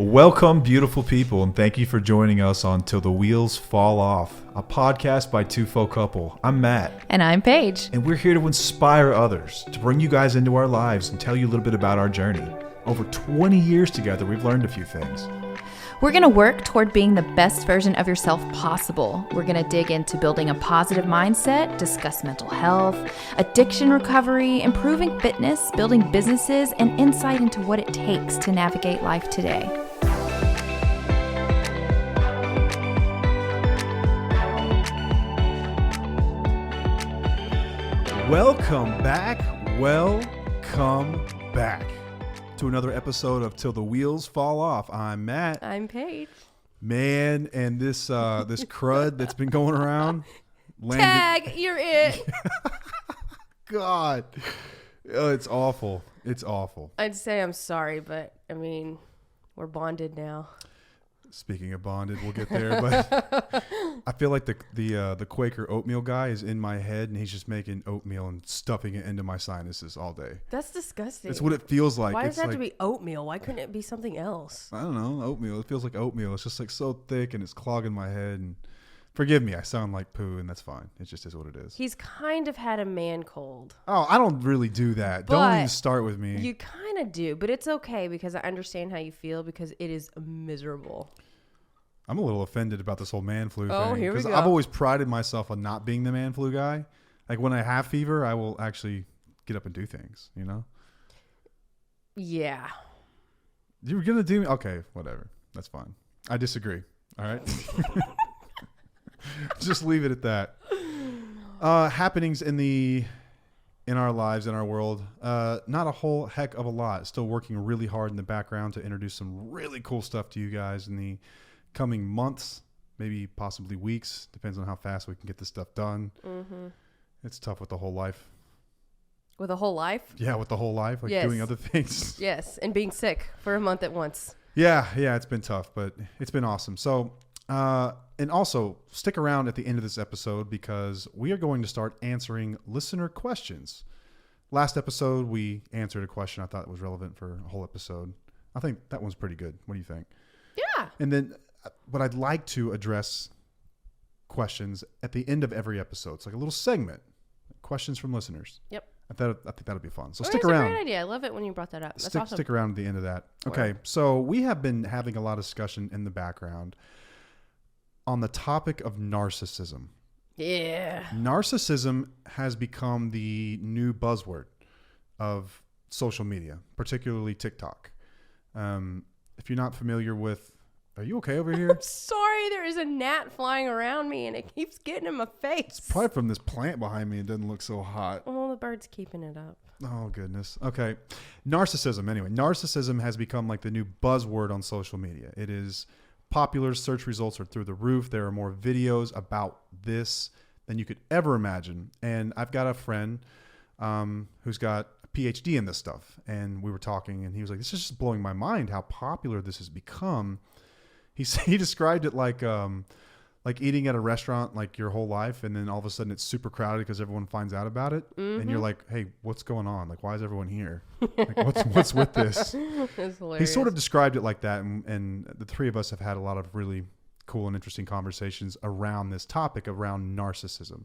Welcome, beautiful people, and thank you for joining us on Till the Wheels Fall Off, a podcast by Two Folk Couple. I'm Matt. And I'm Paige. And we're here to inspire others, to bring you guys into our lives and tell you a little bit about our journey. Over 20 years together, we've learned a few things. We're going to work toward being the best version of yourself possible. We're going to dig into building a positive mindset, discuss mental health, addiction recovery, improving fitness, building businesses, and insight into what it takes to navigate life today. Welcome back to another episode of Till the Wheels Fall Off. I'm Matt. I'm Paige. Man, and this crud that's been going around. Tag, you're it. God. Oh, it's awful. It's awful. I'd say I'm sorry, but I mean, we're bonded now. Speaking of bonded, we'll get there. But I feel like the Quaker oatmeal guy is in my head, and he's just making oatmeal and stuffing it into my sinuses all day. That's disgusting. It's what it feels like. Why does it's it have like, to be oatmeal? Why couldn't it be something else? I don't know. Oatmeal. It feels like oatmeal. It's just like so thick, and it's clogging my head. And forgive me, I sound like poo, and that's fine. It just is what it is. He's kind of had a man cold. Oh, I don't really do that. Don't even start with me. You kind of do, but it's okay because I understand how you feel because it is miserable. I'm a little offended about this whole man flu thing. Oh, here we go. I've always prided myself on not being the man flu guy. Like when I have fever, I will actually get up and do things, you know? Yeah. You're going to do me? Okay, whatever. That's fine. I disagree. All right? Just leave it at that. Happenings in our lives, in our world, not a whole heck of a lot. Still working really hard in the background to introduce some really cool stuff to you guys in the coming months, maybe possibly weeks. Depends on how fast we can get this stuff done. Mm-hmm. It's tough with the whole life. With a whole life? Yeah, with the whole life, like doing other things. Yes, and being sick for a month at once. Yeah, it's been tough, but it's been awesome. So, and also stick around at the end of this episode because we are going to start answering listener questions. Last episode, we answered a question I thought was relevant for a whole episode. I think that one's pretty good. What do you think? Yeah. And then, but I'd like to address questions at the end of every episode. It's like a little segment, questions from listeners. Yep. I think that'll be fun. So stick That's around. That's a great idea. I love it when you brought that up. That's awesome. Stick around at the end of that. Okay. So we have been having a lot of discussion in the background on the topic of narcissism. Yeah. Narcissism has become the new buzzword of social media, particularly TikTok. If you're not familiar with, are you okay over here? I'm sorry, there is a gnat flying around me and it keeps getting in my face. It's probably from this plant behind me. It doesn't look so hot. Oh, the bird's keeping it up. Oh, goodness. Okay. Narcissism. Anyway, narcissism has become like the new buzzword on social media. It is popular. Search results are through the roof. There are more videos about this than you could ever imagine. And I've got a friend who's got PhD in this stuff, and we were talking, and he was like, "This is just blowing my mind how popular this has become." He described it like eating at a restaurant like your whole life, and then all of a sudden it's super crowded because everyone finds out about it, and you're like, "Hey, what's going on? Like, why is everyone here? Like, what's with this?" He sort of described it like that, and the three of us have had a lot of really cool and interesting conversations around this topic, around narcissism.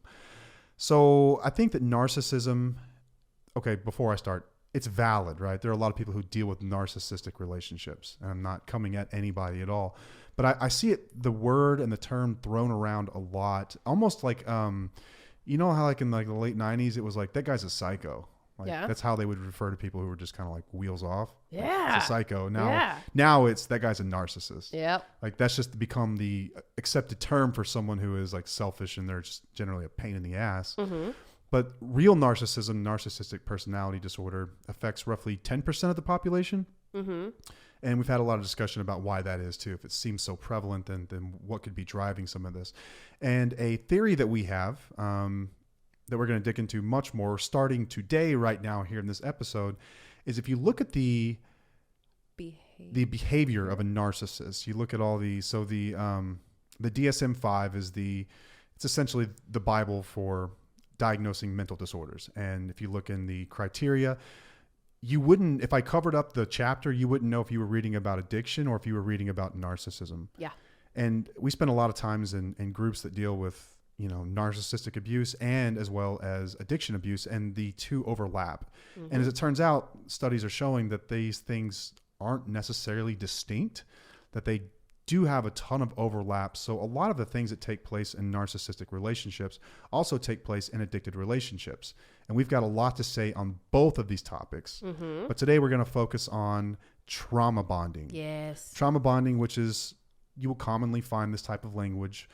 So I think that narcissism. Okay, before I start, it's valid, right? There are a lot of people who deal with narcissistic relationships, and I'm not coming at anybody at all. But I see the word and the term thrown around a lot, almost like, you know how like in like the late 90s, it was like, that guy's a psycho. Like, yeah. That's how they would refer to people who were just kind of like wheels off. Yeah. It's a psycho. Now it's that guy's a narcissist. Yep. Like that's just become the accepted term for someone who is like selfish and they're just generally a pain in the ass. Mm-hmm. But real narcissism, narcissistic personality disorder, affects roughly 10% of the population. Mm-hmm. And we've had a lot of discussion about why that is too. If it seems so prevalent, then what could be driving some of this? And a theory that we have that we're going to dig into much more starting today, right now, here in this episode, is if you look at the behavior of a narcissist, you look at all the DSM-5 is it's essentially the Bible for diagnosing mental disorders. And if you look in the criteria, you wouldn't, if I covered up the chapter, you wouldn't know if you were reading about addiction or if you were reading about narcissism. Yeah. And we spend a lot of times in groups that deal with, you know, narcissistic abuse and as well as addiction abuse, and the two overlap. Mm-hmm. And as it turns out, studies are showing that these things aren't necessarily distinct, that they do have a ton of overlap. So a lot of the things that take place in narcissistic relationships also take place in addicted relationships. And we've got a lot to say on both of these topics. Mm-hmm. But today we're going to focus on trauma bonding. Yes. Trauma bonding, which is, you will commonly find this type of language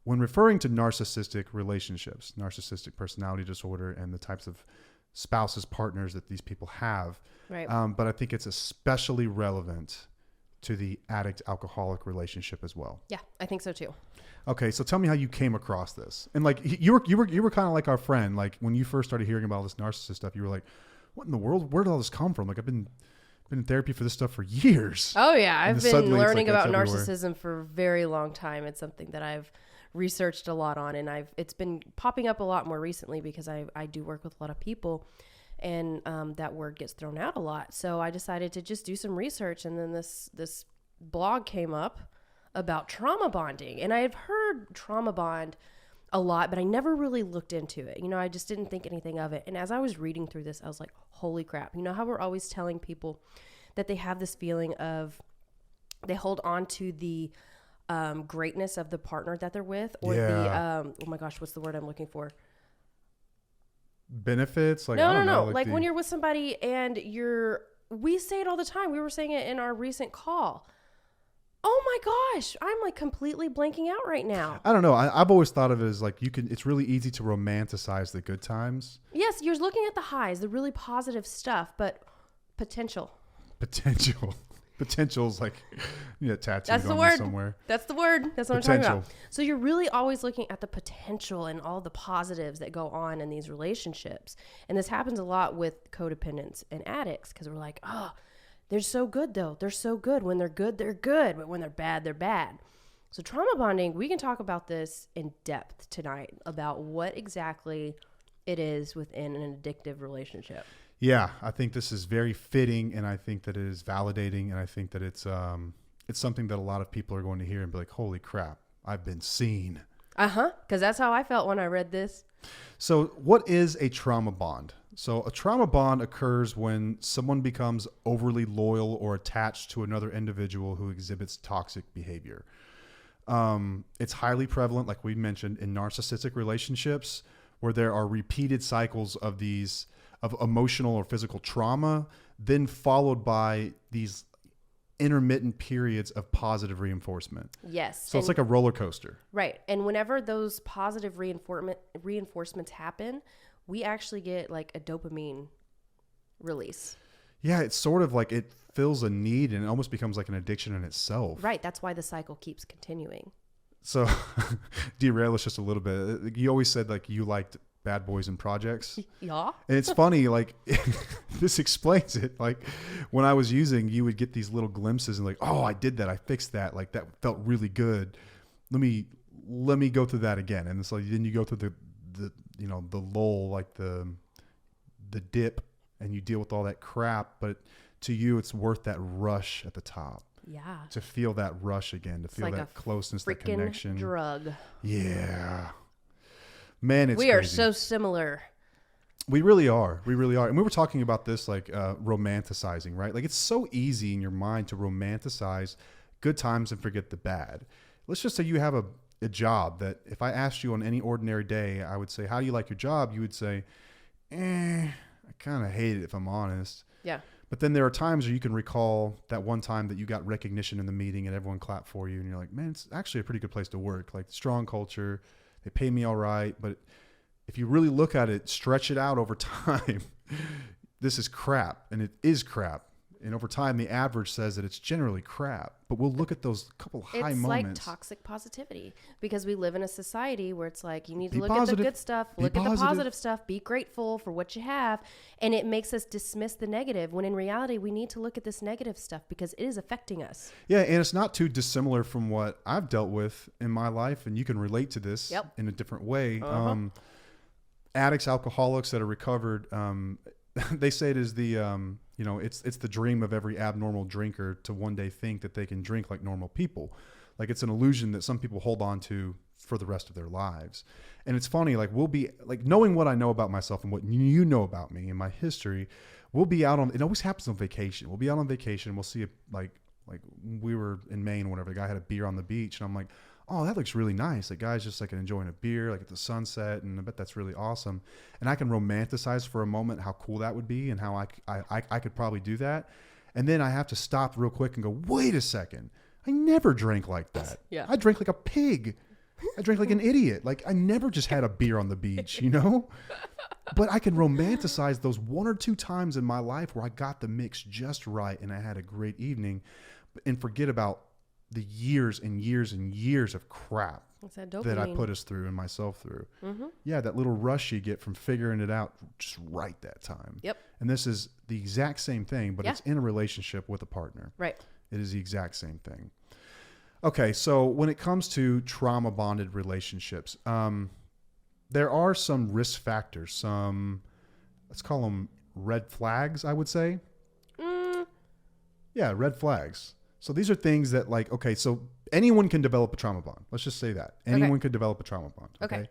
when referring to narcissistic relationships, narcissistic personality disorder, and the types of spouses, partners that these people have. Right. But I think it's especially relevant to the addict-alcoholic relationship as well. Yeah, I think so too. Okay, so tell me how you came across this. And like you were kind of like our friend. Like when you first started hearing about all this narcissist stuff, you were like, "What in the world? Where did all this come from?" Like I've been in therapy for this stuff for years. Oh yeah, I've been suddenly it's learning like about that's everywhere. narcissism for a very long time. It's something that I've researched a lot on, and it's been popping up a lot more recently because I do work with a lot of people, and that word gets thrown out a lot. So I decided to just do some research, and then this blog came up about trauma bonding, and I have heard trauma bond a lot, but I never really looked into it. You know, I just didn't think anything of it. And as I was reading through this, I was like, holy crap. You know how we're always telling people that they have this feeling of they hold on to the greatness of the partner that they're with, or the oh my gosh, what's the word I'm looking for? Benefits? Like No. Like when you're with somebody and we say it all the time. We were saying it in our recent call. Oh my gosh, I'm like completely blanking out right now. I don't know. I've always thought of it as like it's really easy to romanticize the good times. Yes, you're looking at the highs, the really positive stuff, but potential. Potential's like, tattooed That's the on word. you somewhere. That's the word. That's what I'm Potential. talking about. So you're really always looking at the potential and all the positives that go on in these relationships. And this happens a lot with codependents and addicts because we're like, oh, they're so good though. They're so good. When they're good, they're good. But when they're bad, they're bad. So trauma bonding, we can talk about this in depth tonight about what exactly it is within an addictive relationship. Yeah, I think this is very fitting, and I think that it is validating, and I think that it's something that a lot of people are going to hear and be like, holy crap, I've been seen. Because that's how I felt when I read this. So what is a trauma bond? So a trauma bond occurs when someone becomes overly loyal or attached to another individual who exhibits toxic behavior. It's highly prevalent, like we mentioned, in narcissistic relationships where there are repeated cycles of emotional or physical trauma, then followed by these intermittent periods of positive reinforcement. Yes. So it's like a roller coaster. Right. And whenever those positive reinforcements happen, we actually get like a dopamine release. Yeah, it's sort of like it fills a need and it almost becomes like an addiction in itself. Right. That's why the cycle keeps continuing. So derail us just a little bit. You always said like you liked Bad Boys and Projects. Yeah. And it's funny, like this explains it. Like when I was using, you would get these little glimpses and like, oh, I did that. I fixed that. Like that felt really good. Let me go through that again. And it's like, then you go through the lull, like the dip, and you deal with all that crap. But to you, it's worth that rush at the top. Yeah. To feel that rush again, to feel like that closeness, that freaking connection. Drug. Yeah. Man, we are crazy. so similar. We really are. We really are. And we were talking about this, like romanticizing, right? Like it's so easy in your mind to romanticize good times and forget the bad. Let's just say you have a job that if I asked you on any ordinary day, I would say, how do you like your job? You would say, I kind of hate it if I'm honest. Yeah. But then there are times where you can recall that one time that you got recognition in the meeting and everyone clapped for you. And you're like, man, it's actually a pretty good place to work. Like strong culture. They pay me all right. But if you really look at it, stretch it out over time, this is crap. And it is crap. And over time, the average says that it's generally crap. But we'll look at those couple high moments. It's like toxic positivity because we live in a society where it's like you need to Be look positive. at the good stuff, look at the positive stuff, be grateful for what you have. And it makes us dismiss the negative when in reality, we need to look at this negative stuff because it is affecting us. Yeah, and it's not too dissimilar from what I've dealt with in my life. And you can relate to this in a different way. Addicts, alcoholics that are recovered, they say it is the, it's the dream of every abnormal drinker to one day think that they can drink like normal people. Like it's an illusion that some people hold on to for the rest of their lives. And it's funny, like we'll be like knowing what I know about myself and what you know about me and my history, we'll be out on, it always happens on vacation. We'll be out on vacation. We'll see like we were in Maine, whenever the guy had a beer on the beach and I'm like, oh, that looks really nice. The guy's just like enjoying a beer, like at the sunset. And I bet that's really awesome. And I can romanticize for a moment how cool that would be and how I could probably do that. And then I have to stop real quick and go, wait a second. I never drank like that. Yeah. I drank like a pig. I drank like an idiot. Like I never just had a beer on the beach, you know? But I can romanticize those one or two times in my life where I got the mix just right and I had a great evening and forget about the years and years and years of crap that I put us through and myself through. Mm-hmm. Yeah, that little rush you get from figuring it out just right that time. Yep. And this is the exact same thing, but it's in a relationship with a partner. Right. It is the exact same thing. Okay, so when it comes to trauma bonded relationships, there are some risk factors, some, let's call them red flags, I would say. Yeah, red flags. So these are things that like, okay, so anyone can develop a trauma bond. Let's just say that. Anyone could develop a trauma bond. Okay.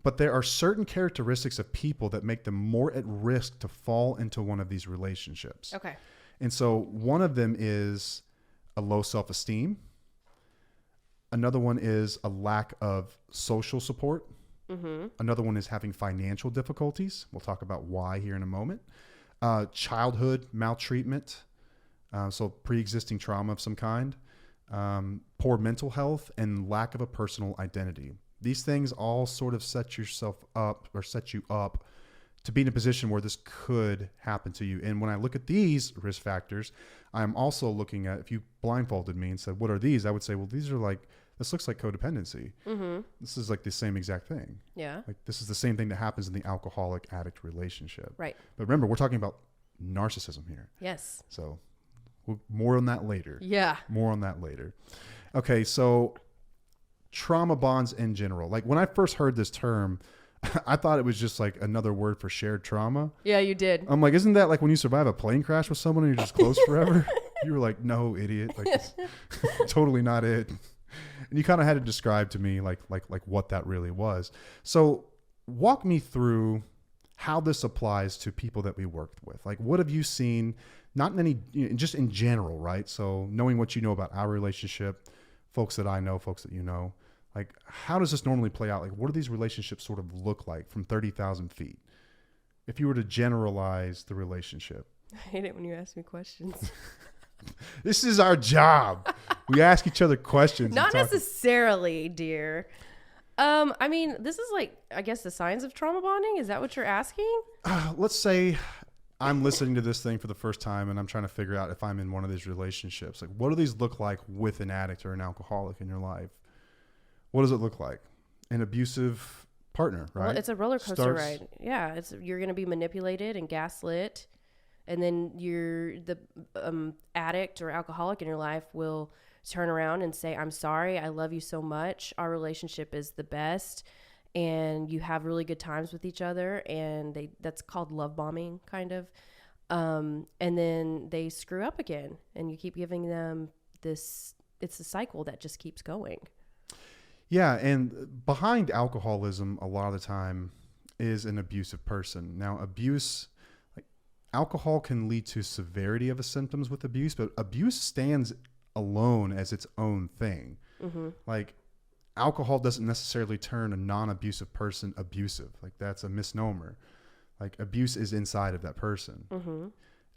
But there are certain characteristics of people that make them more at risk to fall into one of these relationships. Okay. And so one of them is a low self-esteem. Another one is a lack of social support. Mm-hmm. Another one is having financial difficulties. We'll talk about why here in a moment. Childhood maltreatment. So pre-existing trauma of some kind, poor mental health, and lack of a personal identity. These things all sort of set you up to be in a position where this could happen to you. And when I look at these risk factors, I'm also looking at, if you blindfolded me and said, what are these? I would say, well, this looks like codependency. Mm-hmm. This is like the same exact thing. Yeah. Like this is the same thing that happens in the alcoholic addict relationship. Right. But remember, we're talking about narcissism here. Yes. So more on that later. Yeah. More on that later. Okay, so trauma bonds in general. Like when I first heard this term, I thought it was just like another word for shared trauma. Yeah, you did. I'm like, isn't that like when you survive a plane crash with someone and you're just close forever? You were like, no, idiot. Like, it's totally not it. And you kind of had to describe to me like what that really was. So walk me through how this applies to people that we worked with. Like, what have you seen? Not in any, just in general, right? So knowing what you know about our relationship, folks that I know, folks that you know, like how does this normally play out? Like what do these relationships sort of look like from 30,000 feet? If you were to generalize the relationship. I hate it when you ask me questions. This is our job. We ask each other questions. Not necessarily, dear. I mean, this is like, I guess the signs of trauma bonding. Is that what you're asking? Let's say I'm listening to this thing for the first time and I'm trying to figure out if I'm in one of these relationships. Like, what do these look like with an addict or an alcoholic in your life? What does it look like? An abusive partner, right? Well, it's a roller coaster ride. Yeah, you're going to be manipulated and gaslit, and then the addict or alcoholic in your life will turn around and say, "I'm sorry, I love you so much. Our relationship is the best." And you have really good times with each other, and that's called love bombing, kind of. And then they screw up again, and you keep giving them this. It's a cycle that just keeps going. Yeah, and behind alcoholism, a lot of the time, is an abusive person. Now, abuse, like alcohol, can lead to severity of the symptoms with abuse, but abuse stands alone as its own thing. Mm-hmm. Like, alcohol doesn't necessarily turn a non-abusive person abusive. Like, that's a misnomer. Like, abuse is inside of that person. Mm-hmm.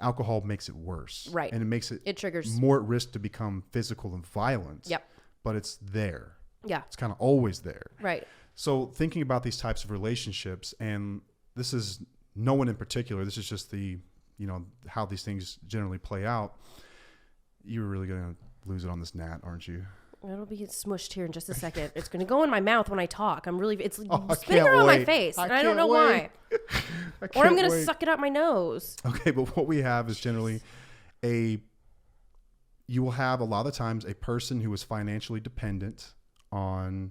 Alcohol makes it worse. Right. And it triggers more at risk to become physical and violent. Yep. But it's there. Yeah. It's kind of always there. Right. So thinking about these types of relationships, and this is no one in particular, this is just how these things generally play out. You're really going to lose it on this gnat, aren't you? It'll be smushed here in just a second. It's going to go in my mouth when I talk. It's spinning around my face, and I don't know why. Or I'm going to suck it up my nose. Okay, but what we have is generally you will have a lot of times a person who is financially dependent on,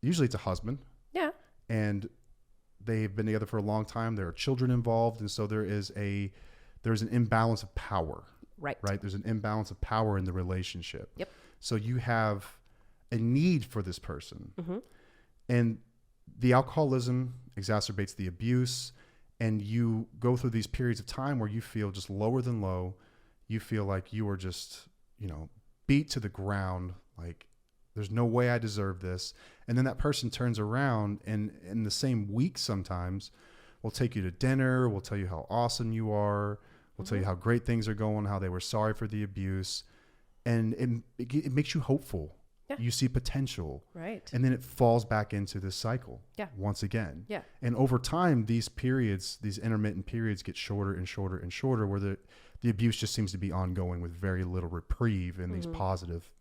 usually it's a husband. Yeah. And they've been together for a long time. There are children involved. And so there's an imbalance of power. Right. There's an imbalance of power in the relationship. Yep. So you have a need for this person. Mm-hmm. And the alcoholism exacerbates the abuse. And you go through these periods of time where you feel just lower than low. You feel like you are just, beat to the ground. Like, there's no way I deserve this. And then that person turns around and in the same week sometimes will take you to dinner, will tell you how awesome you are, will tell you how great things are going, how they were sorry for the abuse. And it makes you hopeful. Yeah. You see potential. Right. And then it falls back into this cycle. Yeah. Once again. Yeah. And over time, these intermittent periods get shorter and shorter and shorter, where the abuse just seems to be ongoing with very little reprieve in these positive,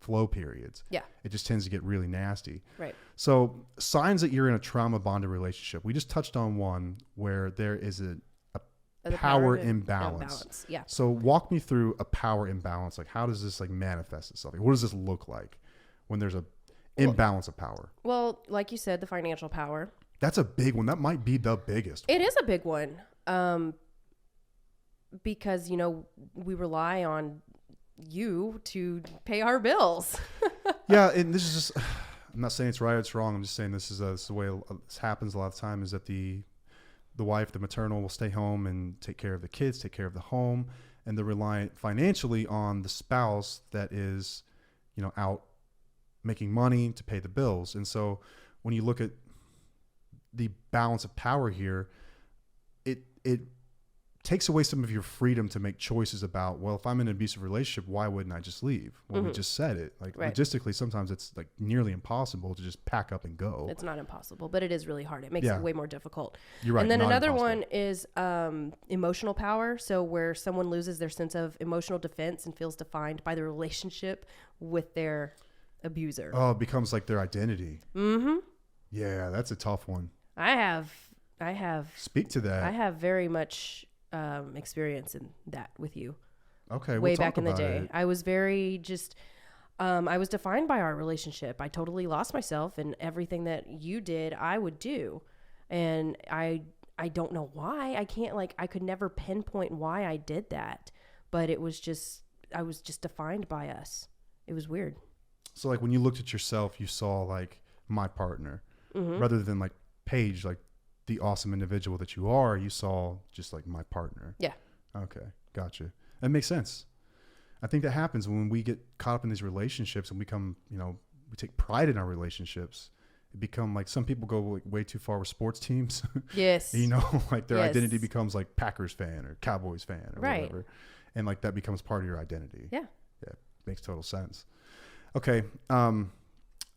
flow periods. Yeah. It just tends to get really nasty. Right. So signs that you're in a trauma bonded relationship. We just touched on one where there is a power imbalance. Yeah. So walk me through a power imbalance. Like, how does this manifest itself? What does this look like when there's a imbalance of power? Well, like you said, the financial power. That's a big one. That might be the biggest. It is a big one. Because, we rely on you to pay our bills. Yeah. And this is just, I'm not saying it's right or it's wrong. I'm just saying this is the way this happens a lot of time, is that the wife, the maternal, will stay home and take care of the kids, take care of the home, and they're reliant financially on the spouse that is, out making money to pay the bills. And so when you look at the balance of power here, it takes away some of your freedom to make choices about, well, if I'm in an abusive relationship, why wouldn't I just leave? Well, we just said it. Like, logistically, sometimes it's like nearly impossible to just pack up and go. It's not impossible, but it is really hard. It makes it way more difficult. You're right. And then another one is emotional power. So where someone loses their sense of emotional defense and feels defined by the relationship with their abuser. Oh, it becomes like their identity. Mm-hmm. Yeah, that's a tough one. I have. Speak to that. I have very much experience in that with you. Okay. Way back in the day. I was very I was defined by our relationship. I totally lost myself, and everything that you did, I would do. And I don't know why. I could never pinpoint why I did that, but I was just defined by us. It was weird. So like when you looked at yourself, you saw like my partner rather than like Paige, like the awesome individual that you are, you saw just like my partner. Yeah. Okay. Gotcha. That makes sense. I think that happens when we get caught up in these relationships and we take pride in our relationships. It become like, some people go like way too far with sports teams. Yes. Like their identity becomes like Packers fan or Cowboys fan or whatever. And like that becomes part of your identity. Yeah. Yeah. Makes total sense. Okay.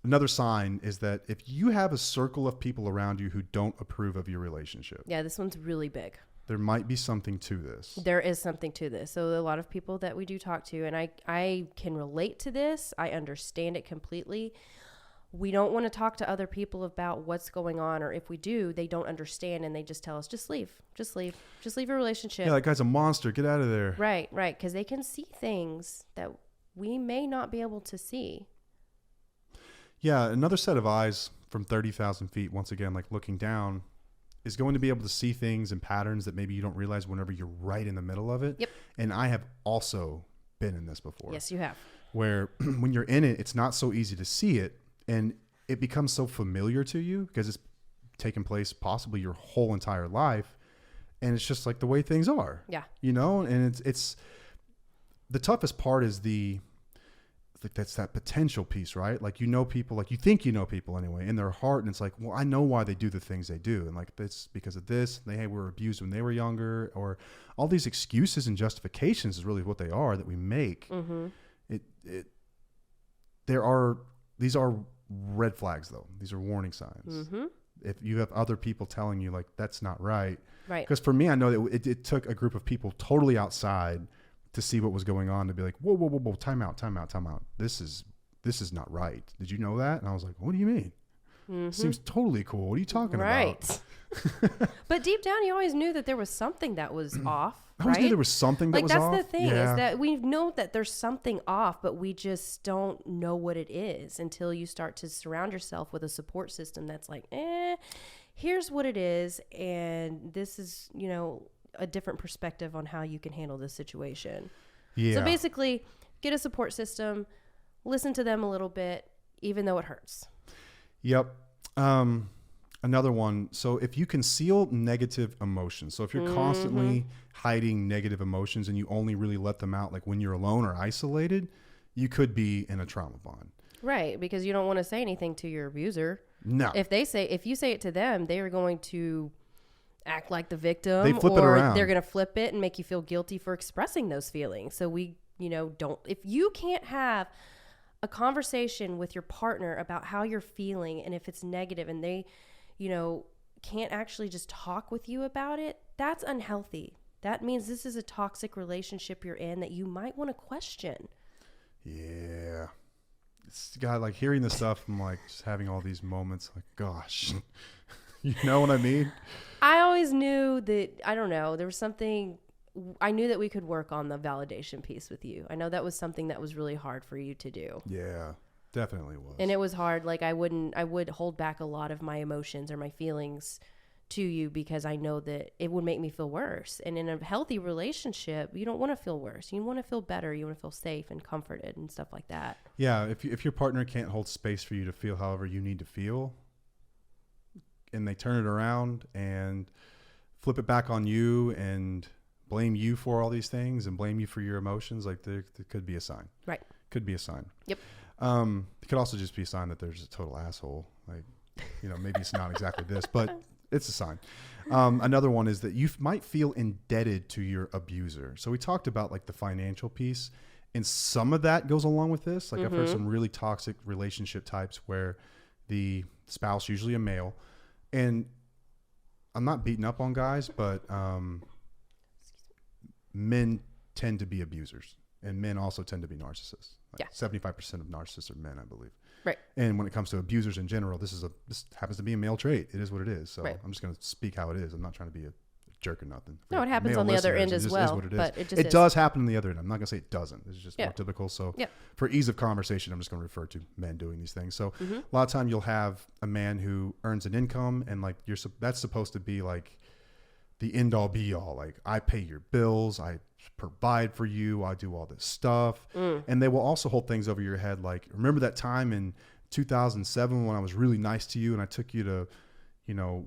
Another sign is that if you have a circle of people around you who don't approve of your relationship. Yeah, this one's really big. There might be something to this. There is something to this. So a lot of people that we do talk to, and I can relate to this. I understand it completely. We don't want to talk to other people about what's going on, or if we do, they don't understand and they just tell us, just leave a relationship. Yeah, that guy's a monster. Get out of there. Right. Because they can see things that we may not be able to see. Yeah, another set of eyes from 30,000 feet, once again, like looking down, is going to be able to see things and patterns that maybe you don't realize whenever you're right in the middle of it. Yep. And I have also been in this before. Yes, you have. Where when you're in it, it's not so easy to see it, and it becomes so familiar to you because it's taken place possibly your whole entire life, and it's just like the way things are. Yeah. And it's the toughest part is that's that potential piece, right? Like, people, like you think you know people anyway in their heart. And it's like, well, I know why they do the things they do. And like, it's because of this. They were abused when they were younger, or all these excuses and justifications is really what they are that we make. Mm-hmm. These are red flags though. These are warning signs. Mm-hmm. If you have other people telling you like, that's not right. Right. Because for me, I know that it took a group of people totally outside to see what was going on, to be like, whoa, time out. This is not right. Did you know that? And I was like, what do you mean? Mm-hmm. Seems totally cool. What are you talking about? Right. But deep down, you always knew that there was something that was off. I always knew there was something that was off. Like, that's the thing, is that we know that there's something off, but we just don't know what it is until you start to surround yourself with a support system that's like, here's what it is, and this is, you know, a different perspective on how you can handle this situation. Yeah. So basically, get a support system, listen to them a little bit, even though it hurts. Yep. Another one. So if you conceal negative emotions, so if you're constantly hiding negative emotions and you only really let them out like when you're alone or isolated, you could be in a trauma bond. Right, because you don't want to say anything to your abuser. No. If you say it to them, they are going to act like the victim. They flip it around. They're going to flip it and make you feel guilty for expressing those feelings. So if you can't have a conversation with your partner about how you're feeling, and if it's negative and they, can't actually just talk with you about it, that's unhealthy. That means this is a toxic relationship you're in that you might want to question. Yeah. God, like hearing this stuff, I'm like just having all these moments like, gosh, you know what I mean? I always knew that, I don't know, there was something, I knew that we could work on the validation piece with you. I know that was something that was really hard for you to do. Yeah, definitely was. And it was hard. Like I would hold back a lot of my emotions or my feelings to you because I know that it would make me feel worse. And in a healthy relationship, you don't want to feel worse. You want to feel better. You want to feel safe and comforted and stuff like that. Yeah. If your partner can't hold space for you to feel however you need to feel, and they turn it around and flip it back on you and blame you for all these things and blame you for your emotions, like there could be a sign. Right. Could be a sign. Yep. It could also just be a sign that there's a total asshole. Like, maybe it's not exactly this, but it's a sign. Another one is that you might feel indebted to your abuser. So we talked about like the financial piece, and some of that goes along with this. Like I've heard some really toxic relationship types where the spouse, usually a male, and I'm not beating up on guys, but men tend to be abusers, and men also tend to be narcissists. Like 75% of narcissists are men, I believe. Right. And when it comes to abusers in general, this happens to be a male trait. It is what it is. So right. I'm just going to speak how it is. I'm not trying to be a jerk or nothing. No, it happens on the other end as well. But it does happen on the other end. I'm not going to say it doesn't. It's just more typical. So yep. For ease of conversation, I'm just going to refer to men doing these things. So a lot of time you'll have a man who earns an income, and like that's supposed to be like the end all be all. Like I pay your bills, I provide for you, I do all this stuff. And they will also hold things over your head. Like, remember that time in 2007 when I was really nice to you and I took you to,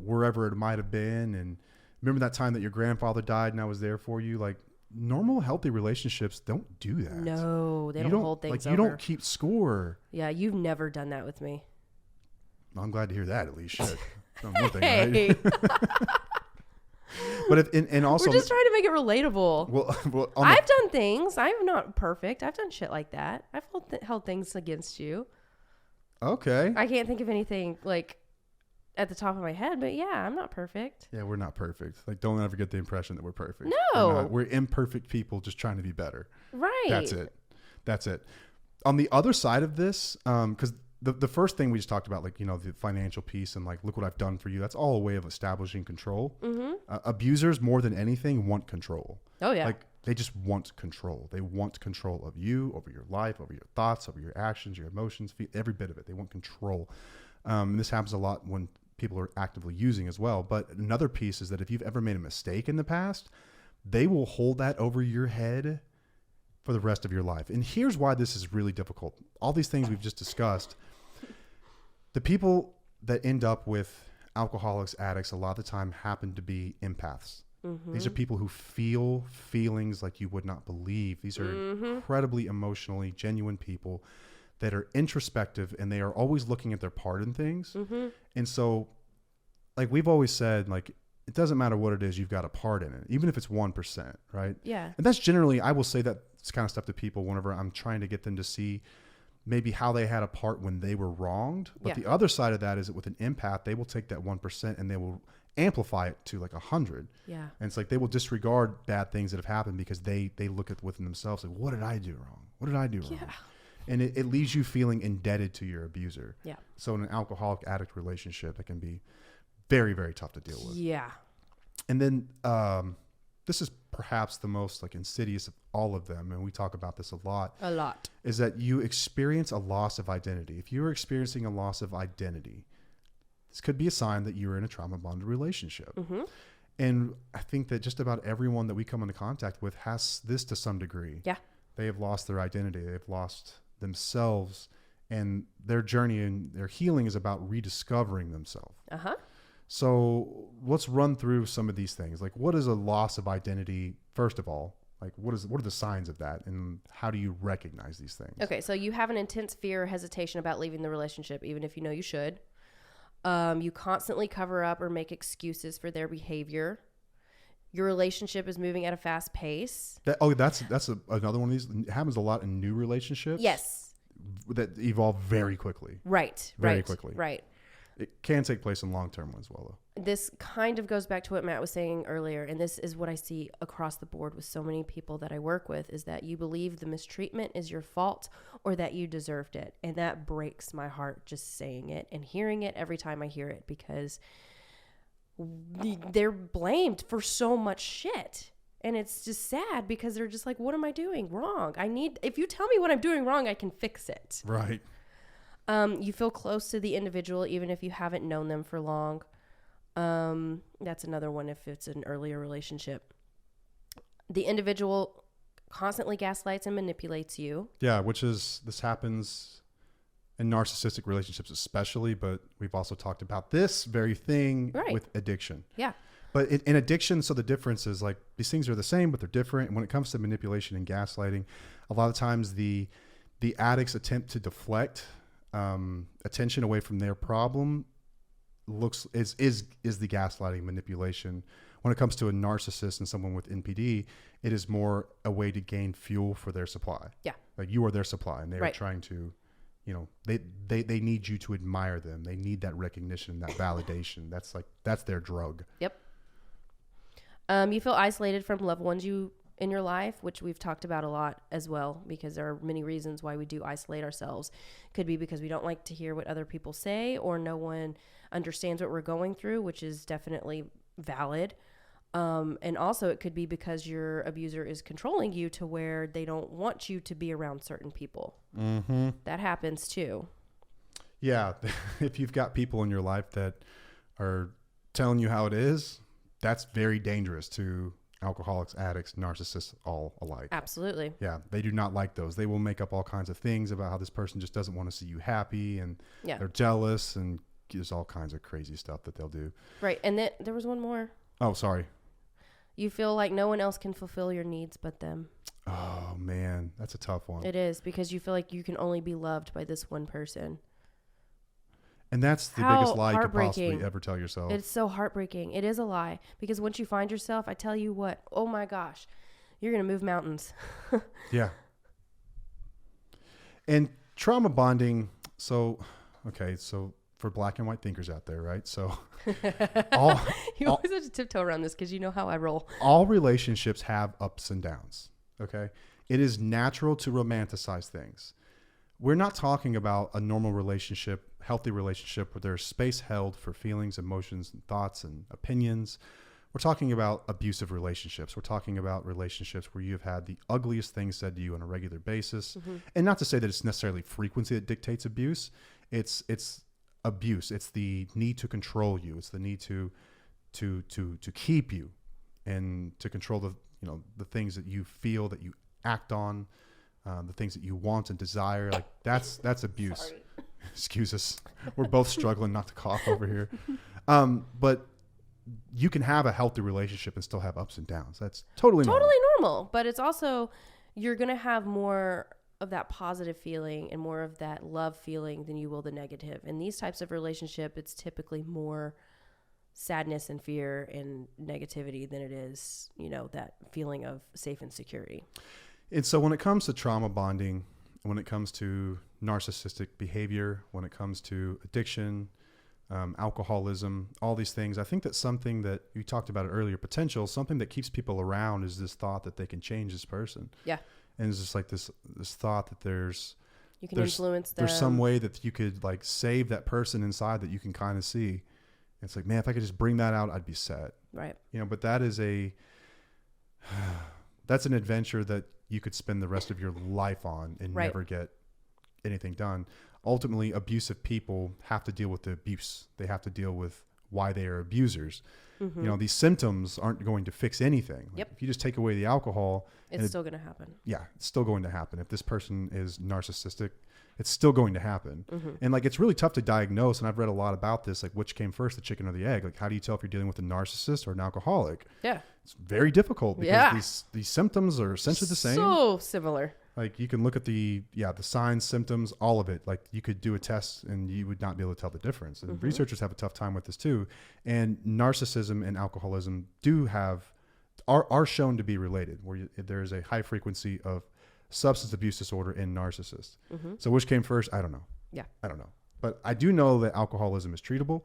wherever it might've been. And remember that time that your grandfather died and I was there for you. Like normal, healthy relationships don't do that. No, they don't hold things over. You don't keep score. Yeah. You've never done that with me. Well, I'm glad to hear that at least. Shit. One thing, Hey. right? But and also we're just trying to make it relatable. Well, I've done things. I'm not perfect. I've done shit like that. I've held things against you. Okay. I can't think of anything like at the top of my head, but yeah, I'm not perfect. Yeah, we're not perfect. Like, don't ever get the impression that we're perfect. No. We're imperfect people just trying to be better. Right. That's it. On the other side of this, because the first thing we just talked about, like, the financial piece and like, look what I've done for you. That's all a way of establishing control. Abusers, more than anything, want control. Oh, yeah. Like, they just want control. They want control of you, over your life, over your thoughts, over your actions, your emotions, every bit of it. They want control. And this happens a lot when people are actively using as well. But another piece is that if you've ever made a mistake in the past, they will hold that over your head for the rest of your life. And here's why this is really difficult. All these things we've just discussed, the people that end up with alcoholics, addicts, a lot of the time happen to be empaths. These are people who feel feelings like you would not believe. These are incredibly emotionally genuine people that are introspective, and they are always looking at their part in things. And so, like we've always said, like, it doesn't matter what it is, you've got a part in it, even if it's 1%, right? Yeah. And that's generally, I will say that kind of stuff to people whenever I'm trying to get them to see maybe how they had a part when they were wronged. But the other side of that is that with an empath, they will take that 1% and they will amplify it to like 100. Yeah. And it's like they will disregard bad things that have happened because they look at within themselves like, what did I do wrong? What did I do wrong? And it leaves you feeling indebted to your abuser. Yeah. So in an alcoholic addict relationship, that can be very, very tough to deal with. Yeah. And then this is perhaps the most like insidious of all of them, and we talk about this a lot, is that you experience a loss of identity. If you're experiencing a loss of identity, this could be a sign that you're in a trauma bonded relationship. Mm-hmm. And I think that just about everyone that we come into contact with has this to some degree. Yeah. They have lost their identity. They've lost themselves, and their journey and their healing is about rediscovering themselves. Uh-huh. So let's run through some of these things. Like, what is a loss of identity? First of all, like what are the signs of that, and how do you recognize these things? Okay. So you have an intense fear or hesitation about leaving the relationship, even if you know you should. You constantly cover up or make excuses for their behavior. Your relationship is moving at a fast pace. That's another one of these. It happens a lot in new relationships. Yes. That evolve very quickly. Right. Very quickly. Right. It can take place in long-term ones as well, though. This kind of goes back to what Matt was saying earlier, and this is what I see across the board with so many people that I work with, is that you believe the mistreatment is your fault or that you deserved it. And that breaks my heart just saying it and hearing it every time I hear it, because they're blamed for so much shit. And it's just sad because they're just like, what am I doing wrong? If you tell me what I'm doing wrong, I can fix it. Right. You feel close to the individual even if you haven't known them for long. That's another one if it's an earlier relationship. The individual constantly gaslights and manipulates you. Yeah, this happens in narcissistic relationships especially, but we've also talked about this very thing with addiction. Yeah. But in addiction, so the difference is like these things are the same, but they're different. And when it comes to manipulation and gaslighting, a lot of times the addicts attempt to deflect attention away from their problem is the gaslighting manipulation. When it comes to a narcissist and someone with NPD, it is more a way to gain fuel for their supply. Yeah. Like you are their supply, and they are trying to, they need you to admire them. They need that recognition, that validation. That's their drug. Yep. You feel isolated from loved ones in your life, which we've talked about a lot as well, because there are many reasons why we do isolate ourselves. Could be because we don't like to hear what other people say, or no one understands what we're going through, which is definitely valid. And also it could be because your abuser is controlling you to where they don't want you to be around certain people. Mm-hmm. That happens too. Yeah. If you've got people in your life that are telling you how it is, that's very dangerous to alcoholics, addicts, narcissists, all alike. Absolutely. Yeah. They do not like those. They will make up all kinds of things about how this person just doesn't want to see you happy, and they're jealous, and there's all kinds of crazy stuff that they'll do. Right. And then there was one more. Oh, sorry. You feel like no one else can fulfill your needs but them. Oh, man. That's a tough one. It is, because you feel like you can only be loved by this one person. And that's the biggest lie you could possibly ever tell yourself. It's so heartbreaking. It is a lie, because once you find yourself, I tell you what, oh my gosh, you're going to move mountains. Yeah. And trauma bonding. So for black and white thinkers out there, right? So you always have to tiptoe around this because you know how I roll. All relationships have ups and downs. Okay. It is natural to romanticize things. We're not talking about a normal relationship, healthy relationship where there's space held for feelings, emotions, and thoughts and opinions. We're talking about abusive relationships. We're talking about relationships where you've had the ugliest things said to you on a regular basis. Mm-hmm. And not to say that it's necessarily frequency that dictates abuse. It's abuse. It's the need to control you. It's the need to keep you, and to control the things that you feel, that you act on, the things that you want and desire. Like that's abuse. Sorry. Excuse us. We're both struggling not to cough over here. But you can have a healthy relationship and still have ups and downs. That's totally normal. But it's also, you're going to have more of that positive feeling and more of that love feeling than you will the negative. In these types of relationship, it's typically more sadness and fear and negativity than it is, that feeling of safe and security. And so when it comes to trauma bonding, when it comes to narcissistic behavior, when it comes to addiction, alcoholism, all these things, I think that something that you talked about earlier, potential, something that keeps people around is this thought that they can change this person. Yeah. And it's just like this thought that you can influence them. There's some way that you could like save that person inside that you can kind of see. It's like, man, if I could just bring that out, I'd be set. Right. But that is that's an adventure that you could spend the rest of your life on and never get anything done. ultimately abusive people have to deal with the abuse. They have to deal with why they are abusers. You know, these symptoms aren't going to fix anything. Like, Yep. if you just take away the alcohol, It's still going to happen. yeah, it's still going to happen. If this person is narcissistic, it's still going to happen. And like, it's really tough to diagnose. And I've read a lot about this, like which came first, the chicken or the egg? Like, how do you tell if you're dealing with a narcissist or an alcoholic? Yeah. It's very difficult because Yeah. these symptoms are essentially the same. So similar. Like, you can look at the signs, symptoms, all of it. Like, you could do a test and you would not be able to tell the difference. And researchers have a tough time with this too. And narcissism and alcoholism are shown to be related, where there is a high frequency of substance abuse disorder in narcissists. So which came first? I don't know. Yeah. I don't know. But I do know that alcoholism is treatable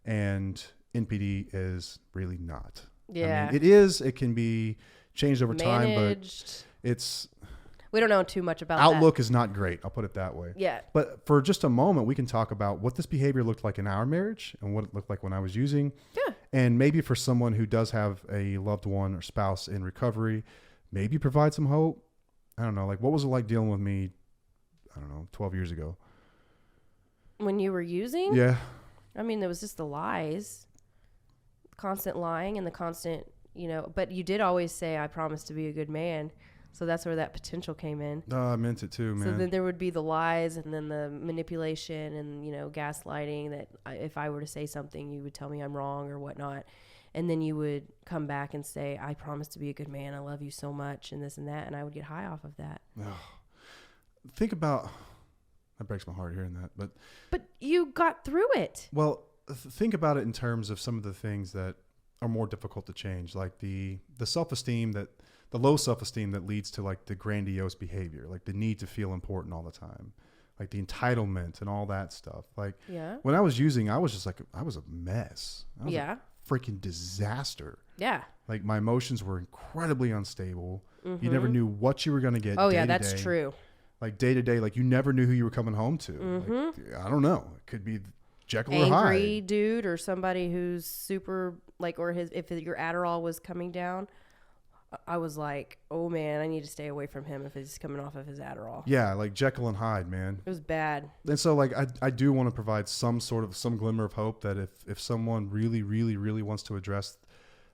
and NPD is really not. Yeah. I mean, it can be changed over time, Managed. but We don't know too much about outlook is not great. I'll put it that way. that. Yeah. But for just a moment, we can talk about what this behavior looked like in our marriage and what it looked like when I was using. Yeah. And maybe for someone who does have a loved one or spouse in recovery, maybe provide some hope. I don't know. Like, what was it like dealing with me, 12 years ago? When you were using? Yeah. I mean, there was just the lies, constant lying and the constant, but you did always say, I promise to be a good man. So that's where that potential came in. I meant it too, man. So then there would be the lies and then the manipulation and, gaslighting that if I were to say something, you would tell me I'm wrong or whatnot. And then you would come back and say, I promise to be a good man. I love you so much and this and that. And I would get high off of that. Think about, that breaks my heart hearing that, But you got through it. well, think about it in terms of some of the things that are more difficult to change, like the self-esteem the low self-esteem that leads to like the grandiose behavior, like the need to feel important all the time, like the entitlement and all that stuff. Like when I was using, I was just like, I was a mess. I was a freaking disaster. Yeah. Like, my emotions were incredibly unstable. You never knew what you were going to get. Oh, day yeah, to that's day. true. Like, day to day, like, you never knew who you were coming home to. Like, I don't know. It could be Jekyll or Hyde. Angry dude or somebody who's super, like, or if your Adderall was coming down, I was like, oh, man, I need to stay away from him if he's coming off of his Adderall. Yeah, like Jekyll and Hyde, man. It was bad. And so, like, I do want to provide some glimmer of hope that if someone really, really, really wants to address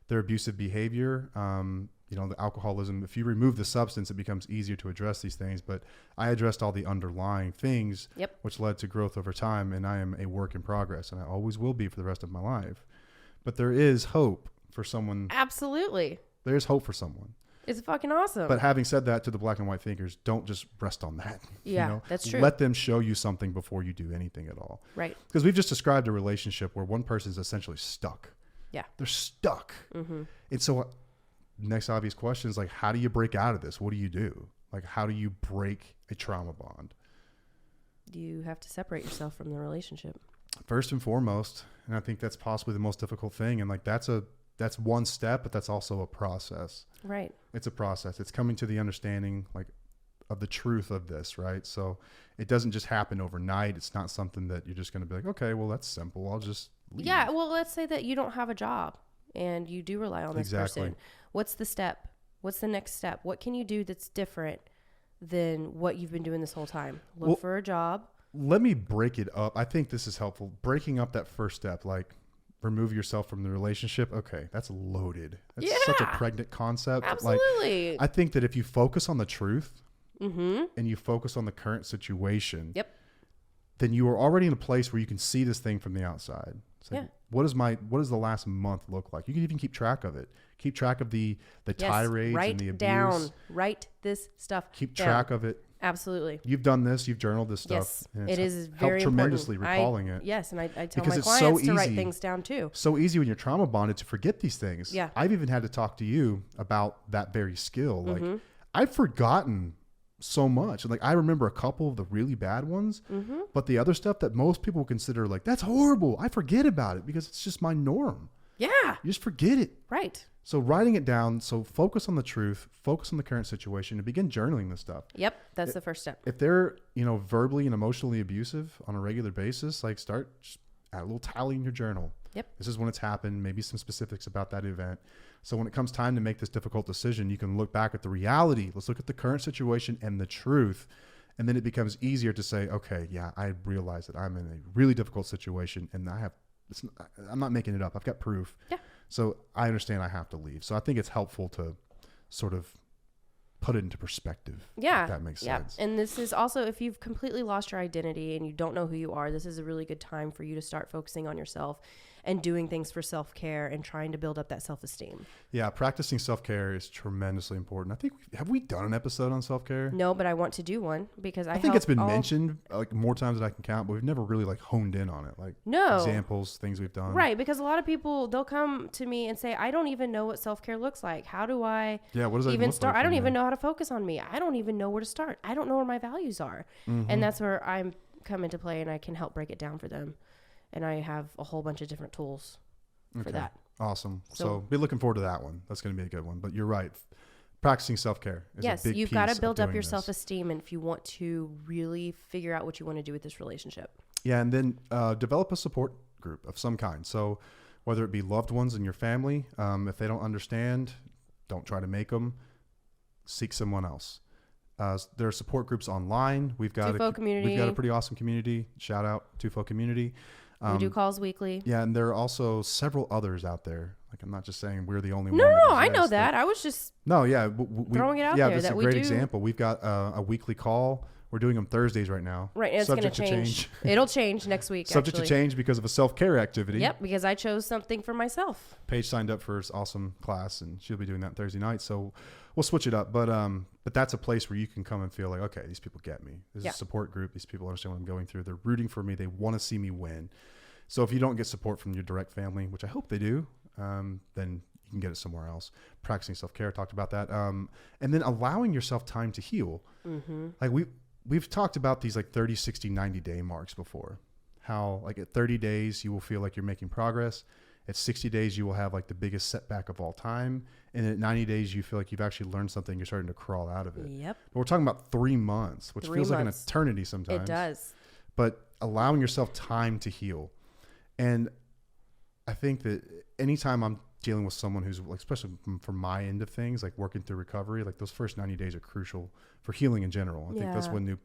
their abusive behavior, the alcoholism, if you remove the substance, it becomes easier to address these things. But I addressed all the underlying things, which led to growth over time. And I am a work in progress, and I always will be for the rest of my life. But there is hope for someone. Absolutely. There's hope for someone. It's fucking awesome. But having said that, to the black and white thinkers, don't just rest on that. Yeah, that's true. Let them show you something before you do anything at all. Right. Because we've just described a relationship where one person is essentially stuck. Yeah. They're stuck. And so next obvious question is, like, how do you break out of this? What do you do? Like, how do you break a trauma bond? You have to separate yourself from the relationship. First and foremost. And I think that's possibly the most difficult thing. And like, that's one step, but that's also a process. Right. It's a process. It's coming to the understanding, like, of the truth of this, right? So it doesn't just happen overnight. It's not something that you're just going to be like, okay, well, that's simple. I'll just leave. Yeah. Well, let's say that you don't have a job and you do rely on this person. What's the step? What's the next step? What can you do that's different than what you've been doing this whole time? Look for a job. Let me break it up. I think this is helpful. Breaking up that first step, like, remove yourself from the relationship. Okay, that's loaded. That's such a pregnant concept. Absolutely. Like, I think that if you focus on the truth and you focus on the current situation, then you are already in a place where you can see this thing from the outside. It's like, what does the last month look like? You can even keep track of it. Keep track of the tirades and the abuse. Write this stuff Keep down. track of it. Absolutely. You've done this. You've journaled this stuff. Yes, and it is helped very tremendously important. recalling it. Yes, and I tell Because my it's so clients to write easy. things down too. So easy when you're trauma bonded to forget these things. Yeah. I've even had to talk to you about that very skill. Like, I've forgotten so much. Like, I remember a couple of the really bad ones, but the other stuff that most people consider like, that's horrible, I forget about it because it's just my norm. Yeah. You just forget it. Right. So writing it down. So focus on the truth, focus on the current situation, and begin journaling this stuff. Yep. That's the first step. If they're, verbally and emotionally abusive on a regular basis, like, just add a little tally in your journal. Yep. This is when it's happened, maybe some specifics about that event. So when it comes time to make this difficult decision, you can look back at the reality. Let's look at the current situation and the truth And then it becomes easier to say, okay, yeah, I realize that I'm in a really difficult situation and I'm not making it up. I've got proof. Yeah. So I understand I have to leave. So I think it's helpful to sort of put it into perspective. Yeah. If that makes sense. And this is also, if you've completely lost your identity and you don't know who you are, this is a really good time for you to start focusing on yourself and doing things for self-care and trying to build up that self-esteem. Yeah, practicing self-care is tremendously important. I think, have we done an episode on self-care? No, but I want to do one because I think it's been mentioned like more times than I can count, but we've never really like honed in on it. Like examples, things we've done. Right, because a lot of people, they'll come to me and say, I don't even know what self-care looks like. How do I what does that even look start? like I don't even know how to focus on me. I don't even know where to start. I don't know where my values are. And that's where I'm come into play and I can help break it down for them. And I have a whole bunch of different tools for that. Awesome. So be looking forward to that one. That's going to be a good one. But you're right. Practicing self-care is a big piece. You've got to build up your this. self-esteem, and if you want to really figure out what you want to do with this relationship. Yeah, and then develop a support group of some kind. So whether it be loved ones in your family, if they don't understand, don't try to make them. Seek someone else. There are support groups online. We've got community. We've got a pretty awesome community. Shout out Tufo community. We do calls weekly. Yeah, and there are also several others out there. Like, I'm not just saying we're the only one. No, I know that. I was just throwing it out there. Yeah, that's a great example. We've got a weekly call. We're doing them Thursdays right now. Right, and it's going to change. It'll change next week, Subject to change because of a self-care activity. Yep, because I chose something for myself. Paige signed up for this awesome class, and she'll be doing that Thursday night. So we'll switch it up. But that's a place where you can come and feel like, okay, these people get me. This is a support group. These people understand what I'm going through. They're rooting for me. They want to see me win. So if you don't get support from your direct family, which I hope they do, then you can get it somewhere else. Practicing self-care, talked about that. And then allowing yourself time to heal. Mm-hmm. Like we've talked about these like 30, 60, 90 day marks before. How like at 30 days, you will feel like you're making progress. At 60 days, you will have like the biggest setback of all time. And at 90 days, you feel like you've actually learned something. You're starting to crawl out of it. Yep. But we're talking about 3 months, which feels like an eternity sometimes. It does. But allowing yourself time to heal. And I think that anytime I'm dealing with someone who's like, especially from my end of things, like working through recovery, like those first 90 days are crucial for healing in general. I think that's when new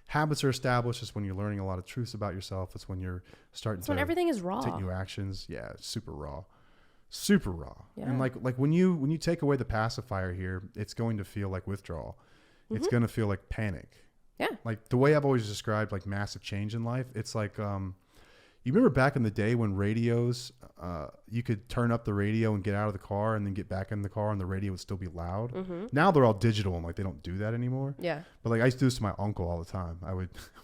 habits are established. It's when you're learning a lot of truths about yourself. It's when you're starting when everything is raw. Take new actions. Yeah. It's super raw. Super raw. Yeah. And like when you take away the pacifier here, it's going to feel like withdrawal. Mm-hmm. It's going to feel like panic. Yeah. Like the way I've always described like massive change in life, it's like, you remember back in the day when radios, you could turn up the radio and get out of the car and then get back in the car and the radio would still be loud. Mm-hmm. Now they're all digital and like they don't do that anymore. Yeah. But like I used to do this to my uncle all the time.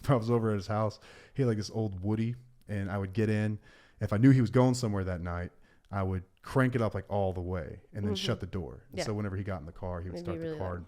If I was over at his house, he had like this old Woody and I would get in. If I knew he was going somewhere that night, I would crank it up like all the way and then shut the door. And so whenever he got in the car, he would start the car.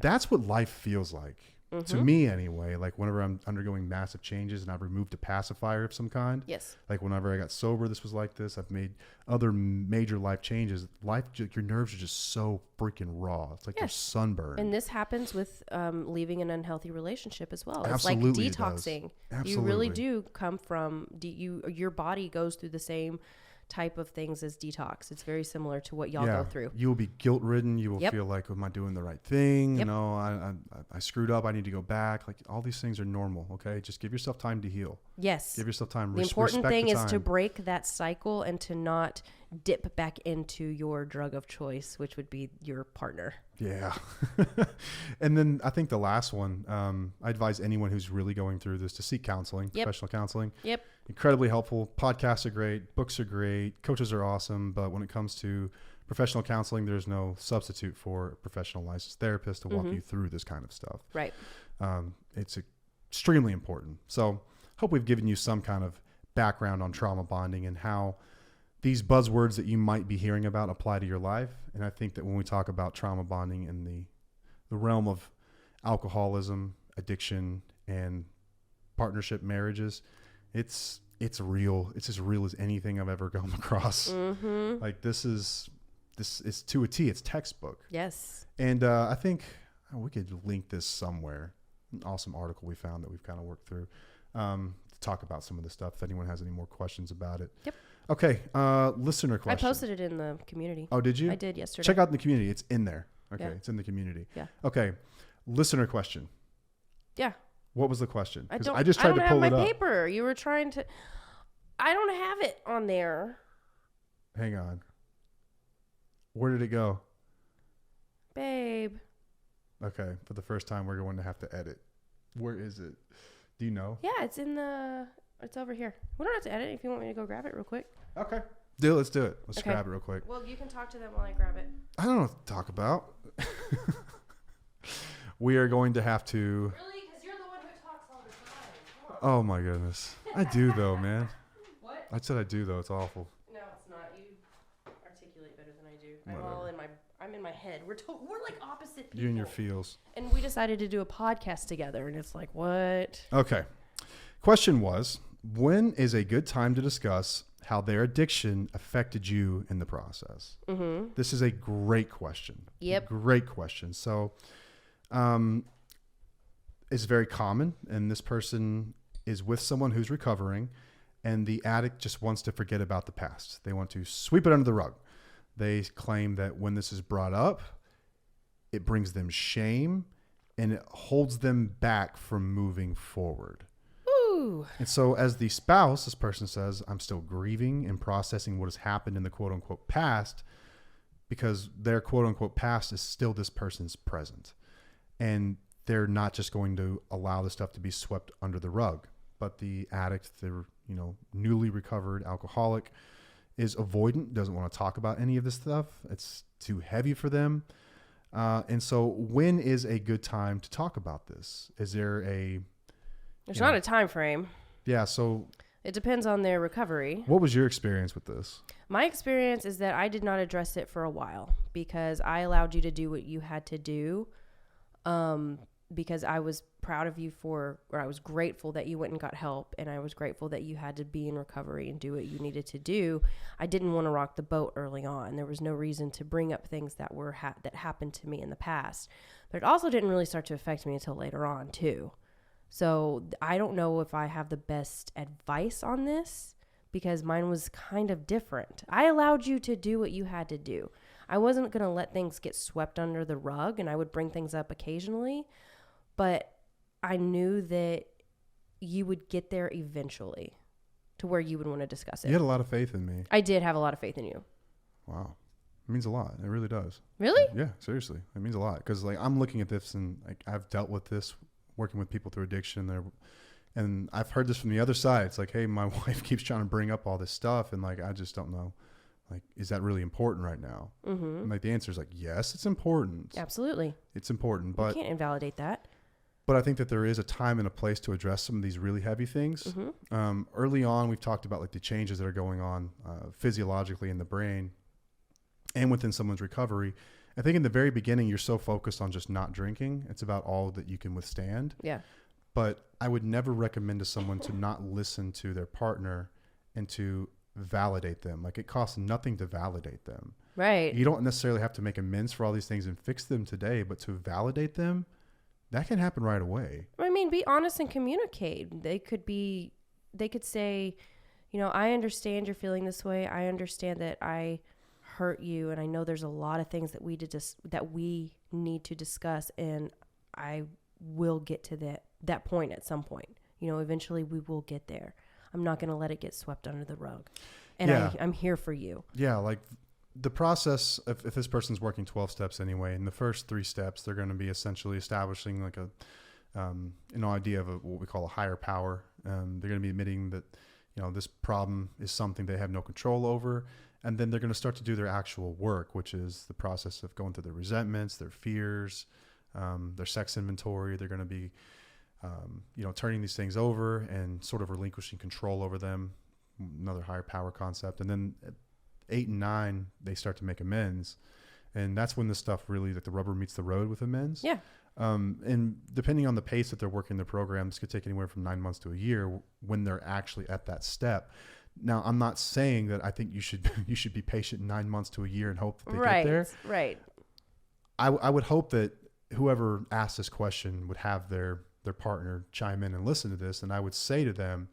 That's what life feels like. Mm-hmm. To me anyway, like whenever I'm undergoing massive changes and I've removed a pacifier of some kind. Yes. Like whenever I got sober, this was like this. I've made other major life changes. Your nerves are just so freaking raw. It's like you're sunburned. And this happens with leaving an unhealthy relationship as well. Absolutely, it's like detoxing. You really do come from, your body goes through the same type of things as detox. It's very similar to what y'all go through. You will be guilt ridden. You will feel like, am I doing the right thing? You know, I screwed up. I need to go back. Like all these things are normal. Okay. Just give yourself time to heal. Yes. Give yourself time. The important thing is to break that cycle and to not dip back into your drug of choice, which would be your partner. Yeah. And then I think the last one, I advise anyone who's really going through this to seek counseling, professional counseling. Yep. Incredibly helpful. Podcasts are great. Books are great. Coaches are awesome. But when it comes to professional counseling, there's no substitute for a professional licensed therapist to walk you through this kind of stuff. Right. It's extremely important. So hope we've given you some kind of background on trauma bonding and how these buzzwords that you might be hearing about apply to your life. And I think that when we talk about trauma bonding in the realm of alcoholism, addiction, and partnership marriages, it's real. It's as real as anything I've ever come across. Mm-hmm. Like this is to a T. It's textbook. Yes. And I think we could link this somewhere. An awesome article we found that we've kind of worked through to talk about some of the stuff. If anyone has any more questions about it. Yep. Okay. Listener question. I posted it in the community. Oh, did you? I did yesterday. Check out the community. It's in there. Okay. Yeah. It's in the community. Yeah. Okay. Listener question. Yeah. What was the question? I 'Cause don't. I just tried to pull have it my up. paper. You were trying to. I don't have it on there, Hang on. Where did it go? babe. Okay, for the first time, we're going to have to edit. Where is it? Do you know? Yeah, it's in the. It's over here. We don't have to edit if you want me to go grab it real quick. Okay. Let's do it. Let's Okay. grab it real quick. Well, you can talk to them while I grab it. I don't know what to talk about. We are going to have to. Really? Because you're the one who talks all the time. Oh my goodness. I do though, man. What? I said I do though. It's awful. No, it's not. You articulate better than I do. Whatever. I'm in my head. We're like opposite people. You and your feels. And we decided to do a podcast together, and it's like, what? Okay. Question was, when is a good time to discuss how their addiction affected you in the process? Mm-hmm. This is a great question. Yep. Great question. So, it's very common, and this person is with someone who's recovering, and the addict just wants to forget about the past. They want to sweep it under the rug. They claim that when this is brought up, it brings them shame and it holds them back from moving forward. Ooh. And so as the spouse, this person says, I'm still grieving and processing what has happened in the quote unquote past, because their quote unquote past is still this person's present. And they're not just going to allow the stuff to be swept under the rug. But the addict, the newly recovered alcoholic, is avoidant, doesn't want to talk about any of this stuff. It's too heavy for them. And so when is a good time to talk about this? Is there There's not a time frame. Yeah, so It depends on their recovery. what was your experience with this? My experience is that I did not address it for a while because I allowed you to do what you had to do. Because I was proud of you I was grateful that you went and got help, and I was grateful that you had to be in recovery and do what you needed to do. I didn't want to rock the boat early on. There was no reason to bring up things that were that happened to me in the past, but it also didn't really start to affect me until later on too. So I don't know if I have the best advice on this because mine was kind of different. I allowed you to do what you had to do. I wasn't going to let things get swept under the rug, and I would bring things up occasionally. But I knew that you would get there eventually to where you would want to discuss it. You had a lot of faith in me. I did have a lot of faith in you. Wow. It means a lot. It really does. Really? Yeah, seriously. It means a lot. Because I'm looking at this and I've dealt with this working with people through addiction. And I've heard this from the other side. It's like, hey, my wife keeps trying to bring up all this stuff. And I just don't know. Is that really important right now? Mm-hmm. And the answer is yes, it's important. Absolutely. It's important. But you can't invalidate that. But I think that there is a time and a place to address some of these really heavy things. Mm-hmm. Early on, we've talked about the changes that are going on physiologically in the brain and within someone's recovery. I think in the very beginning, you're so focused on just not drinking. It's about all that you can withstand. Yeah. But I would never recommend to someone to not listen to their partner and to validate them. It costs nothing to validate them. Right. You don't necessarily have to make amends for all these things and fix them today, but to validate them, that can happen right away. I mean, be honest and communicate. They could say, I understand you're feeling this way. I understand that I hurt you, and I know there's a lot of things that we need to discuss, and I will get to that point at some point. Eventually we will get there. I'm not going to let it get swept under the rug. And yeah. I'm here for you. Yeah, the process, if this person's working 12 steps anyway, in the first 3 steps, they're going to be essentially establishing an idea of what we call a higher power. They're going to be admitting that, this problem is something they have no control over. And then they're going to start to do their actual work, which is the process of going through their resentments, their fears, their sex inventory. They're going to be, turning these things over and sort of relinquishing control over them. Another higher power concept. And then at 8 and 9, they start to make amends. And that's when the stuff really, the rubber meets the road with amends. Yeah. And depending on the pace that they're working the program, this could take anywhere from 9 months to a year when they're actually at that step. Now, I'm not saying that I think you should be patient 9 months to a year and hope that they get there. Right. I would hope that whoever asked this question would have their partner chime in and listen to this. And I would say to them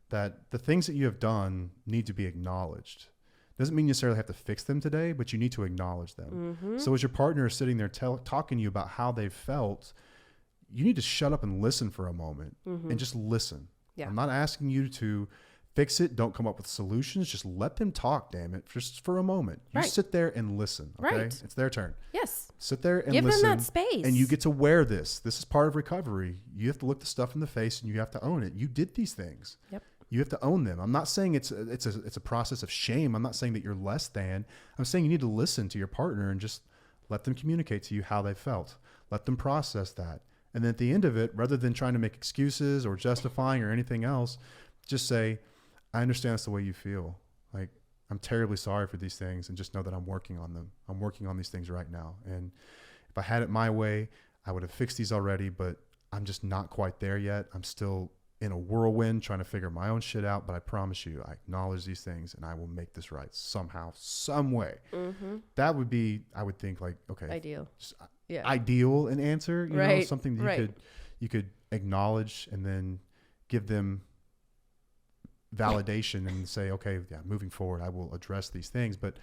that the things that you have done need to be acknowledged. Doesn't mean you necessarily have to fix them today, but you need to acknowledge them. Mm-hmm. So as your partner is sitting there talking to you about how they've felt, you need to shut up and listen for a moment and just listen. Yeah. I'm not asking you to fix it. Don't come up with solutions. Just let them talk, damn it, just for a moment. You sit there and listen, okay? Right. It's their turn. Yes. Sit there and give listen. them that space. And you get to wear this. This is part of recovery. You have to look the stuff in the face and you have to own it. You did these things. Yep. You have to own them. I'm not saying it's a process of shame. I'm not saying that you're less than. I'm saying you need to listen to your partner and just let them communicate to you how they felt. Let them process that. And then at the end of it, rather than trying to make excuses or justifying or anything else, just say, I understand that's the way you feel. Like, I'm terribly sorry for these things, and just know that I'm working on them. I'm working on these things right now. And if I had it my way, I would have fixed these already, but I'm just not quite there yet. I'm still in a whirlwind trying to figure my own shit out, but I promise you, I acknowledge these things and I will make this right somehow, some way. That would be, I would think, like, okay, ideal. Ideal an answer, you know, something that you could acknowledge and then give them validation and say, okay, yeah, moving forward, I will address these things. But,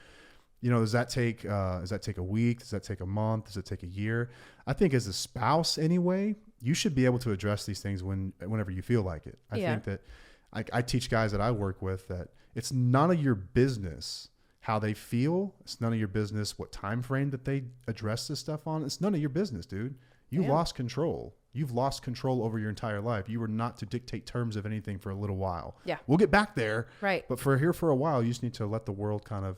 you know, does that take a week? Does that take a month? Does it take a year? I think as a spouse anyway, you should be able to address these things whenever you feel like it. I think that I teach guys that I work with that it's none of your business how they feel. It's none of your business what time frame that they address this stuff on. It's none of your business, dude. You lost control. You've lost control over your entire life. You were not to dictate terms of anything for a little while. Yeah. We'll get back there. Right. But for a while, you just need to let the world kind of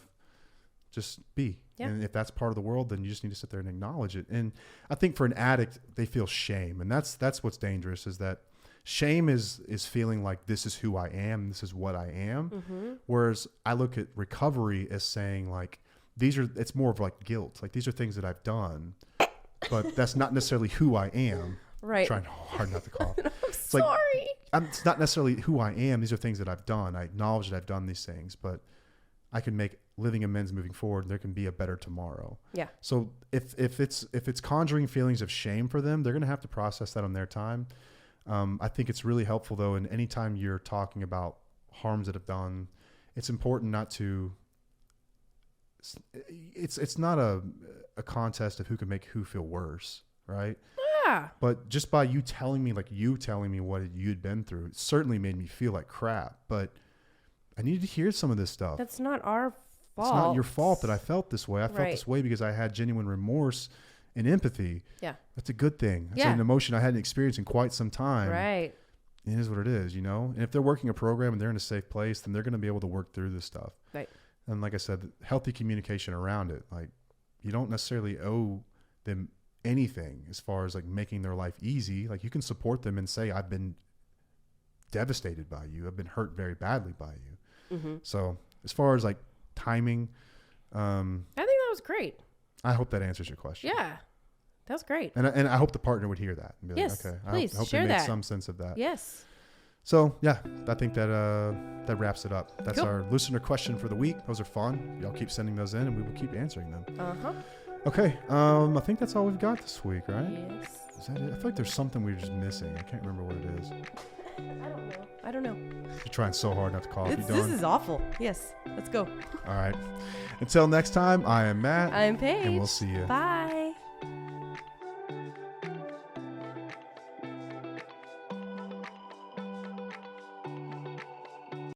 just be. Yeah. And if that's part of the world, then you just need to sit there and acknowledge it. And I think for an addict, they feel shame. And that's what's dangerous, is that shame is feeling like this is who I am. This is what I am. Whereas I look at recovery as saying like, it's more of like guilt. Like these are things that I've done, but that's not necessarily who I am. Right. I'm trying hard not to cough. I'm sorry. It's not necessarily who I am. These are things that I've done. I acknowledge that I've done these things, but I can make living amends moving forward. There can be a better tomorrow. Yeah. So if it's conjuring feelings of shame for them, they're going to have to process that on their time. I think it's really helpful though. And anytime you're talking about harms that have done, it's important not to, it's not a contest of who can make who feel worse. Right. Yeah. But just by you telling me what you'd been through, it certainly made me feel like crap, but I needed to hear some of this stuff. That's not our fault. It's not your fault that I felt this way. I felt this way because I had genuine remorse and empathy. Yeah. That's a good thing. That's an emotion I hadn't experienced in quite some time. Right. It is what it is, you know? And if they're working a program and they're in a safe place, then they're going to be able to work through this stuff. Right. And like I said, healthy communication around it. Like, you don't necessarily owe them anything as far as like making their life easy. Like, you can support them and say, I've been devastated by you. I've been hurt very badly by you. So as far as like timing, I think that was great. I hope that answers your question. Yeah, that was great. And I hope the partner would hear that and be yes, like, okay, please I hope share they make that. some sense of that. Yes. So yeah, I think that wraps it up. That's our listener question for the week. Those are fun. Y'all keep sending those in and we will keep answering them. Okay. I think that's all we've got this week, right? Yes. Is that it? I feel like there's something we're just missing. I can't remember what it is. I don't know. You're trying so hard not to cough. This is awful. Yes. Let's go. All right. Until next time, I am Matt. I'm Paige. And we'll see you. Bye.